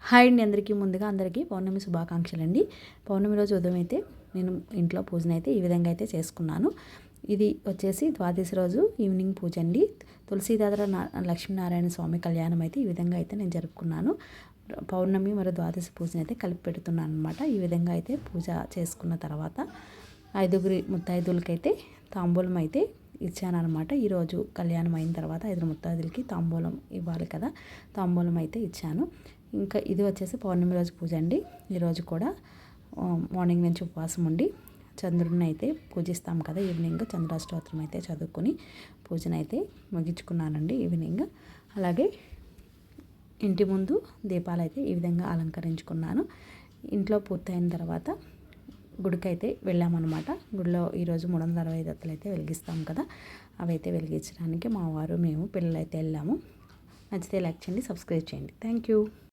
Hi అండి అందరికీ ముందుగా అందరికీ పౌర్ణమి శుభాకాంక్షలు అండి. పౌర్ణమి రోజు ఉదయం అయితే నేను ఇంట్లో పూజనైతే ఈ విధంగా అయితే చేసుకున్నాను. ఇది వచ్చేసి ద్వాదశి రోజు ఈవినింగ్ పూజ అండి. తులసీదార లక్ష్మీనారాయణ స్వామి కళ్యాణం అయితే ఈ విధంగా అయితే నేను జరుపుకున్నాను. పౌర్ణమి మరియు ద్వాదశి పూజను అయితే కలిపి పెడుతున్నాను అనమాట. ఈ విధంగా అయితే పూజ చేసుకున్న తర్వాత 5 ముత్తైదులకైతే తాంబూలం అయితే ఇచ్చానమాట. ఈరోజు కళ్యాణం అయిన తర్వాత 5 ముత్తైదులకి తాంబూలం ఇవ్వాలి కదా, తాంబూలం అయితే ఇచ్చాను. ఇంకా ఇది వచ్చేసి పౌర్ణమి రోజు పూజ అండి. ఈరోజు కూడా మార్నింగ్ నుంచి ఉపవాసం ఉండి చంద్రుడిని అయితే పూజిస్తాం కదా, ఈవినింగ్ చంద్రాష్టోత్రం అయితే చదువుకొని పూజనైతే ముగించుకున్నానండి ఈవినింగ్. అలాగే ఇంటి ముందు దీపాలు అయితే ఈ విధంగా అలంకరించుకున్నాను. ఇంట్లో పూర్తయిన తర్వాత గుడికైతే వెళ్ళామన్నమాట. గుడిలో ఈరోజు 365 ఒత్తులు అయితే వెలిగిస్తాం కదా, అవైతే వెలిగించడానికి మా వారు మేము పిల్లలు అయితే వెళ్ళాము. నచ్చితే లైక్ చేయండి, సబ్స్క్రైబ్ చేయండి. Thank you.